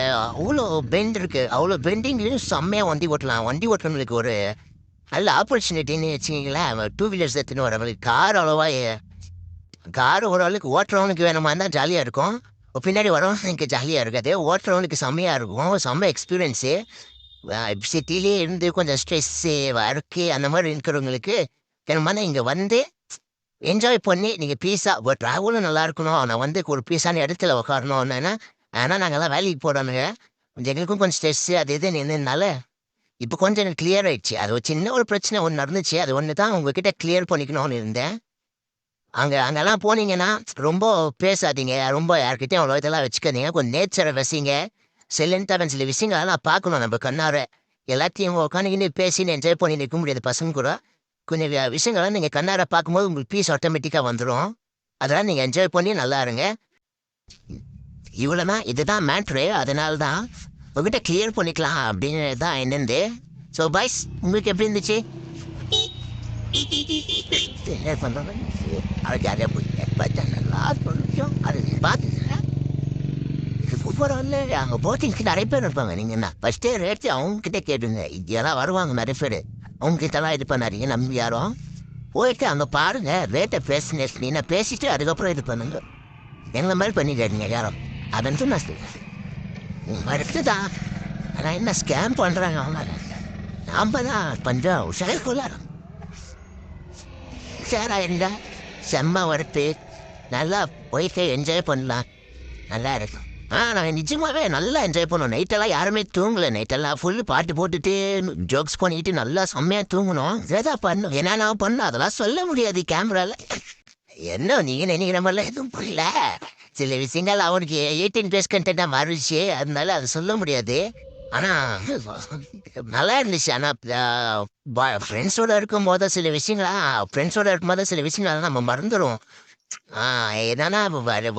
அவ்வளோ பெண்ட் இருக்குது. அவ்வளோ பெண்டிங்லேயும் செம்மையாக வண்டி ஓட்டலாம். வண்டி ஓட்டுறவங்களுக்கு ஒரு நல்ல ஆப்பர்ச்சுனிட்டின்னு வச்சுக்கிங்களேன். 2 வீலர்ஸ் எடுத்துன்னு வரவங்களுக்கு கார் ஓரளவுக்கு ஓட்டுறவனுக்கு வேணுமா தான் ஜாலியாக இருக்கும். பின்னாடி வரவனுக்கு ஜாலியாக இருக்காது. ஓட்டுறவனுக்கு செம்மையாக இருக்கும். செம்ம எக்ஸ்பீரியன்ஸு. சிட்டிலே இருந்து கொஞ்சம் ஸ்ட்ரெஸ்ஸு ஒர்க்கு அந்த மாதிரி இருக்கிறவங்களுக்கு வேணுமானா இங்கே வந்து என்ஜாய் பண்ணி நீங்கள் பீஸாக ஒரு ட்ராவலும் நல்லா இருக்கணும். நான் வந்து ஒரு பீஸான இடத்துல உட்காரணும். ஆனால் நாங்கள்லாம் வேலைக்கு போகிறோனுங்க. எங்களுக்கும் கொஞ்சம் ஸ்ட்ரெஸ்ஸு அது இது நின்றதுனால இப்போ கொஞ்சம் எனக்கு கிளியர் ஆகிடுச்சு. அது ஒரு சின்ன ஒரு பிரச்சனை ஒன்று நடந்துச்சு. அது ஒன்று தான் உங்ககிட்ட கிளியர் பண்ணிக்கணும்னு இருந்தேன். அங்கெல்லாம் போனீங்கன்னா ரொம்ப பேசாதீங்க. ரொம்ப யார்கிட்டையும் அவ்வளோ இதெல்லாம் வச்சுக்காதீங்க. கொஞ்சம் நேச்சரை வசிங்க. சைலண்டாக சில விஷயங்களெல்லாம் பார்க்கணும் நம்ம கண்ணார. எல்லாத்தையும் உட்காந்துக்கின்னு பேசின்னு என்ஜாய் பண்ணி நிற்க முடியாது பசங்க கூட. கொஞ்சம் விஷயங்கள்லாம் நீங்கள் கண்ணார பார்க்கும்போது உங்களுக்கு பீஸ் ஆட்டோமேட்டிக்காக வந்துடும். அதெல்லாம் நீங்கள் என்ஜாய் பண்ணி நல்லா இருங்க. இவ்வளோதான், இதுதான் மேட்ரு. அதனால தான் உங்ககிட்ட கிளியர் பண்ணிக்கலாம் அப்படின்னு தான் என்னந்து. ஸோ பாய்ஸ், உங்களுக்கு எப்படி இருந்துச்சு? என்ன பண்ணுறாங்க அது ஜாலியாக போய் பார்த்தா நல்லா சொல்லிச்சோம். அது பார்த்துங்க சூப்பராக இல்லை. அங்கே போட்டிங்க்கு நிறைய பேர் இருப்பாங்க. நீங்கள் என்ன ஃபஸ்ட்டே ரேட்டு அவங்ககிட்ட கேட்டுங்க. இதெல்லாம் வருவாங்க நிறைய பேர். அவங்ககிட்டலாம் இது பண்ணாதீங்க நம்பி யாரும். போயிட்டு அங்கே பாருங்கள், ரேட்டை பேசினேன் பேசிட்டு அதுக்கப்புறம் இது பண்ணுங்க. எங்களை மாதிரி பண்ணிக்காதீங்க யாரும். அதன் நான் மறுத்து தான். ஆனால் என்ன ஸ்கேம் பண்ணுறாங்க அவங்க. நாம் தான் கொஞ்சம் உஷாரக்குள்ளாரம் உஷாராயிருந்தா செம்ம வரத்து நல்லா போயிட்டு என்ஜாய் பண்ணலாம். நல்லா இருக்கும். நாங்கள் நிஜமாகவே நல்லா என்ஜாய் பண்ணோம். நைட்டெல்லாம் யாருமே தூங்கலை. நைட்டெல்லாம் ஃபுல்லு பாட்டு போட்டுட்டு ஜோக்ஸ் பண்ணிட்டு நல்லா செம்மையாக தூங்கணும். இதான் பண்ணோம். என்னென்ன பண்ணோம் அதெல்லாம் சொல்ல முடியாது கேமராவில். என்ன நீங்கள் நினைக்கிற மாதிரிலாம் எதுவும் புரியல. சில விஷயங்கள் அவனுக்கு 18+ கண்டென்ட்டாக மாறிடுச்சு. அதனால அதை சொல்ல முடியாது. ஆனால் நல்லா இருந்துச்சு. ஆனால் ஃப்ரெண்ட்ஸோடு இருக்கும்போது சில விஷயங்கள்லாம் நம்ம மறந்துடுவோம். என்னன்னா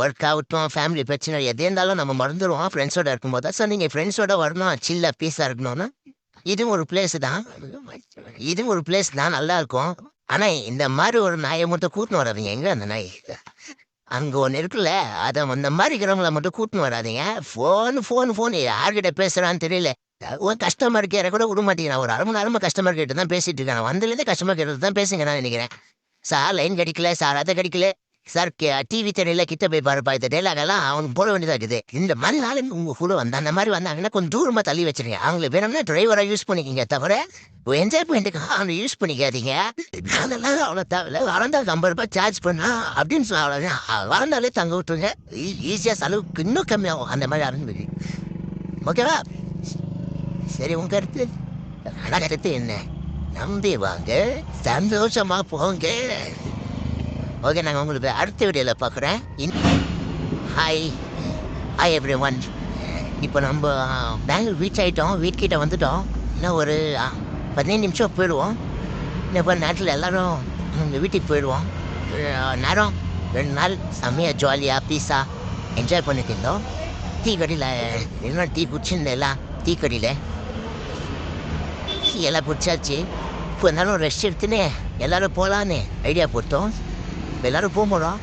ஒர்க் ஆகட்டும், ஃபேமிலி பிரச்சனை எது இருந்தாலும் நம்ம மறந்துடுவோம் ஃப்ரெண்ட்ஸோடு இருக்கும்போது. ஸோ நீங்கள் ஃப்ரெண்ட்ஸோடு வரணும், சில்லாக பீஸாக இருக்கணும்னா இதுவும் ஒரு பிளேஸ் தான் நல்லாயிருக்கும். ஆனால் இந்த மாதிரி ஒரு நாயை மட்டும் கூட்டின்னு வராதிங்க. எங்கே அந்த நாய் அங்கே ஒன்று இருக்குல்ல, அதை அந்த மாதிரி இருக்கிறவங்கள மட்டும் கூட்டின்னு வராதிங்க. ஃபோன் யார்கிட்ட பேசுகிறான்னு தெரியல. ஒரு கஸ்டமர் கேரை கூட விட மாட்டேங்கிறேன். ஒரு 1/2 மணி நேரமாக கஸ்டமர் கேட்டு தான் பேசிகிட்டு இருக்கேன். வந்ததுலேருந்து கஸ்டமர் கேட்டு தான் பேசுங்க நான் நினைக்கிறேன். சார் லைன் கிடைக்கல, சார் அதை கிடைக்கல, சார் டிவி தெரியல, கிட்ட போய் பாருப்பா. இந்த டைலாகெல்லாம் அவனுக்கு போட வேண்டியதாக இருக்குது. இந்த மாதிரி நாள் உங்கள் கூட அந்த மாதிரி வந்தாங்கன்னா கொஞ்சம் தூரமாக தள்ளி வச்சுருங்க. அவங்களுக்கு வேணும்னா டிரைவராக யூஸ் பண்ணிக்கிங்க, தவிர என்ஜாய் பண்ணிட்டு அவங்க யூஸ் பண்ணிக்காதீங்க. அதெல்லாம் அவ்வளோ தேவையில்ல. வரந்தா 50 ரூபாய் சார்ஜ் பண்ணா அப்படின்னு சொன்னா வரந்தாலே தங்க விட்டுருங்க. ஈஸியாக செலவுக்கு இன்னும் கம்மியாகும் அந்த மாதிரி ஆரம்பிச்சு. ஓகேவா? சரி, உங்கள் கருத்து என்ன? நம்பி வாங்க, சந்தோஷமா போங்க. ஓகே, நாங்கள் உங்களுக்கு அடுத்த வீடியோவில் பார்க்குறேன். Hi every one. இப்போ நம்ம பெங்களூர் ரீச் ஆகிட்டோம். வீட்கிட்ட வந்துட்டோம். இன்னும் ஒரு 15 நிமிஷம் போயிடுவோம். இன்னும் நேரத்தில் எல்லோரும் எங்கள் வீட்டுக்கு போயிடுவோம். நேரம் 2 நாள் செம்மையாக ஜாலியாக பீஸாக என்ஜாய் பண்ணிட்டு இருந்தோம். டீ கடையில் என்ன டீ குடிச்சிருந்தேன். எல்லாம் டீ கடையில் எல்லாம் குடிச்சாச்சு. இப்போ இருந்தாலும் ரெஸ்ட் எடுத்துன்னு எல்லோரும் போகலான்னு ஐடியா போட்டோம். இப்போ எல்லோரும் போக போகிறோம்.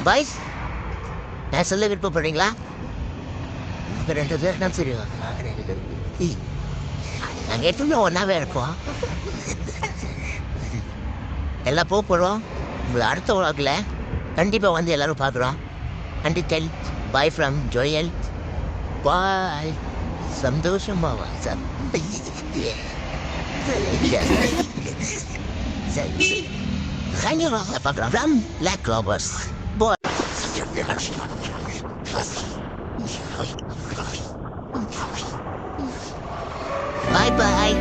பாய்ஸ், நான் சொல்ல விருப்பப்படுறீங்களா? இப்போ 2 பேர் தான் தெரியும். நாங்கள் எப்பவுமே ஒன்றாவே இருப்போம். எல்லாம் போக போகிறோம். உங்களை அடுத்த உலகில் கண்டிப்பாக வந்து எல்லோரும் பார்க்குறோம். கண்டிப்பாக பாய் ஃப்ரம் ஜோயல். பாய். சந்தோஷமாவா? Hang around the program, Black Clovers. Boy. Bye bye.